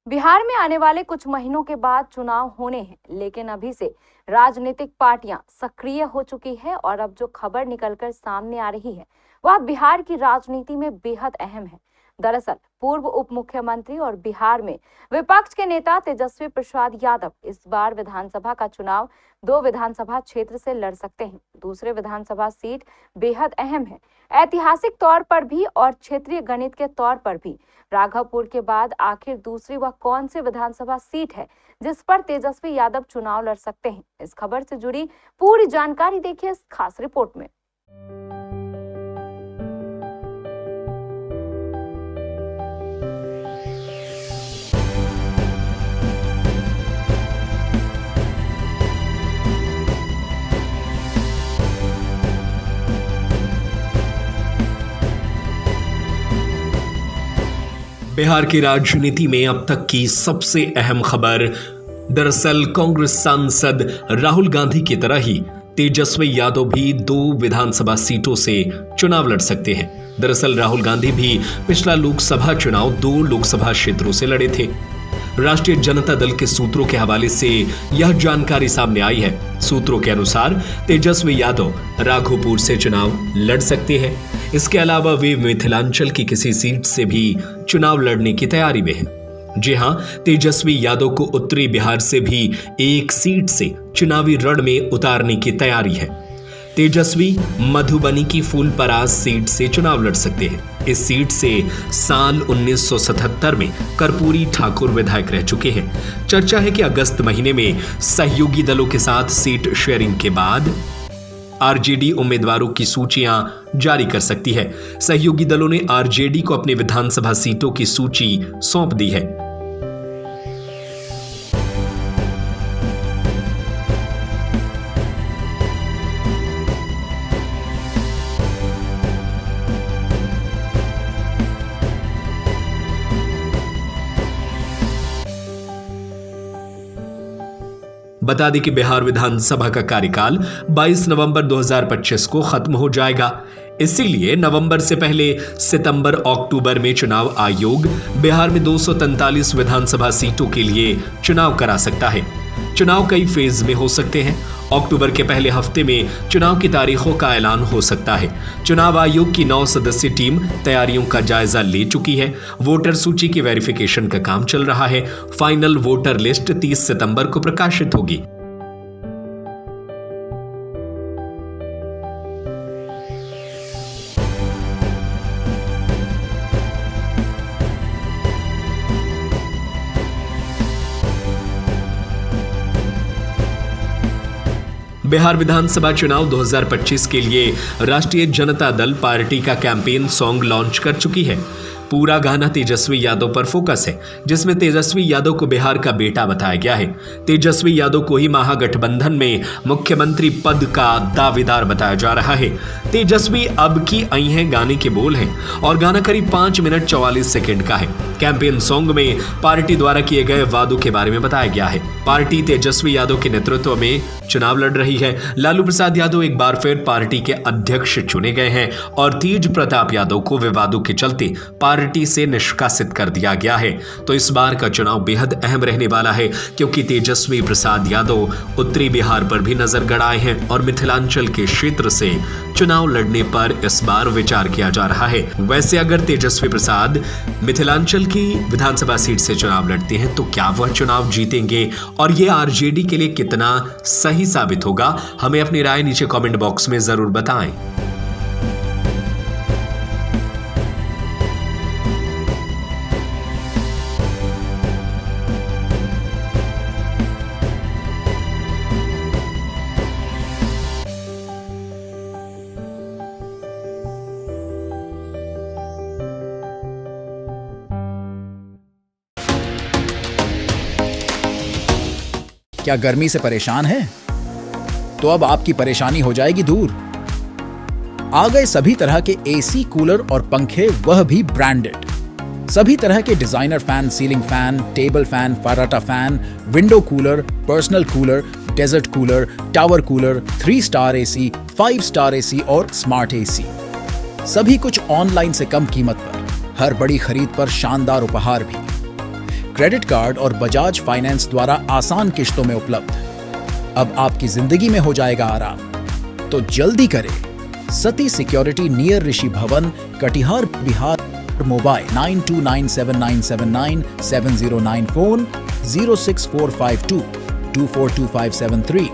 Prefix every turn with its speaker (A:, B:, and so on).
A: बिहार में आने वाले कुछ महीनों के बाद चुनाव होने हैं, लेकिन अभी से राजनीतिक पार्टियां सक्रिय हो चुकी है और अब जो खबर निकलकर सामने आ रही है वह बिहार की राजनीति में बेहद अहम है। दरअसल पूर्व उप मुख्यमंत्री और बिहार में विपक्ष के नेता तेजस्वी प्रसाद यादव इस बार विधानसभा का चुनाव 2 विधानसभा क्षेत्र से लड़ सकते हैं। दूसरे विधानसभा सीट बेहद अहम है, ऐतिहासिक तौर पर भी और क्षेत्रीय गणित के तौर पर भी। राघवपुर के बाद आखिर दूसरी वह कौन सी विधानसभा सीट है जिस पर तेजस्वी यादव चुनाव लड़ सकते हैं? इस खबर से जुड़ी पूरी जानकारी देखिए इस खास रिपोर्ट में।
B: बिहार की राजनीति में अब तक की सबसे अहम खबर दरअसल कांग्रेस सांसद राहुल गांधी की तरह ही तेजस्वी यादव भी 2 विधानसभा सीटों से चुनाव लड़ सकते हैं। दरअसल राहुल गांधी भी पिछला लोकसभा चुनाव 2 लोकसभा क्षेत्रों से लड़े थे। राष्ट्रीय जनता दल के सूत्रों के हवाले से यह जानकारी सामने आई है। सूत्रों के अनुसार तेजस्वी यादव राघोपुर से चुनाव लड़ सकते हैं। इसके अलावा वे मिथिलांचल की किसी सीट से भी चुनाव लड़ने की तैयारी में हैं। जी हां, तेजस्वी यादव को उत्तरी बिहार से भी एक सीट से चुनावी रण में उतारने की तैयारी है। तेजस्वी मधुबनी की फूलपरास सीट से चुनाव लड़ सकते हैं। इस सीट से साल 1977 में कर्पूरी ठाकुर विधायक रह चुके हैं। चर्चा है कि अगस्त महीने में सहयोगी दलों के साथ सीट शेयरिंग के बाद आरजेडी उम्मीदवारों की सूचियां जारी कर सकती है। सहयोगी दलों ने आरजेडी को अपनी विधानसभा सीटों की सूची सौंप दी है। बता दें कि बिहार विधानसभा का कार्यकाल 22 नवंबर 2025 को खत्म हो जाएगा। इसीलिए नवंबर से पहले सितंबर अक्टूबर में चुनाव आयोग बिहार में 243 विधानसभा सीटों के लिए चुनाव करा सकता है। चुनाव कई फेज में हो सकते हैं। अक्टूबर के पहले हफ्ते में चुनाव की तारीखों का ऐलान हो सकता है। चुनाव आयोग की 9 सदस्यीय टीम तैयारियों का जायजा ले चुकी है। वोटर सूची की वेरिफिकेशन का काम चल रहा है। फाइनल वोटर लिस्ट 30 सितंबर को प्रकाशित होगी। बिहार विधानसभा चुनाव 2025 के लिए राष्ट्रीय जनता दल पार्टी का कैंपेन सॉन्ग लॉन्च कर चुकी है। पूरा गाना तेजस्वी यादव पर फोकस है, जिसमें तेजस्वी यादव को बिहार का बेटा बताया गया है। तेजस्वी यादव को ही महागठबंधन में मुख्यमंत्री पद का दावेदार बताया जा रहा है। तेजस्वी अब की आई हैं गाने के बोल हैं और गाना करीब 5 मिनट 44 सेकंड का है। कैंपेन सॉन्ग में पार्टी द्वारा किए गए वादों के बारे में बताया गया है। पार्टी तेजस्वी यादव के नेतृत्व में चुनाव लड़ रही है। लालू प्रसाद यादव एक बार फिर पार्टी के अध्यक्ष चुने गए हैं और तेज प्रताप यादव को विवादों के चलते पार्टी से निष्कासित कर दिया गया है। तो इस बार का चुनाव बेहद अहम रहने वाला है, क्योंकि तेजस्वी प्रसाद यादव उत्तरी बिहार पर भी नजर गड़ाए हैं और मिथिलांचल के क्षेत्र से चुनाव लड़ने पर इस बार विचार किया जा रहा है। वैसे अगर तेजस्वी प्रसाद मिथिलांचल की विधानसभा सीट से चुनाव लड़ते हैं तो क्या वह चुनाव जीतेंगे और ये आरजेडी के लिए कितना सही साबित होगा? हमें अपनी राय नीचे कमेंट बॉक्स में जरूर बताएं।
C: क्या गर्मी से परेशान हैं? तो अब आपकी परेशानी हो जाएगी दूर। आ गए सभी तरह के एसी, कूलर और पंखे, वह भी ब्रांडेड। सभी तरह के designer fan, ceiling fan, table fan, फराटा fan, window cooler, personal cooler, desert cooler, tower cooler, 3 star AC, 5 star AC और स्मार्ट एसी। सभी कुछ ऑनलाइन से कम कीमत पर, हर बड़ी खरीद पर शानदार उपहार भी। क्रेडिट कार्ड और बजाज फाइनेंस द्वारा आसान किश्तों में उपलब्ध। अब आपकी जिंदगी में हो जाएगा आराम, तो जल्दी करें। सती सिक्योरिटी नियर ऋषि भवन, कटिहार, बिहार। Mobile 9297979709 phone 06452242573।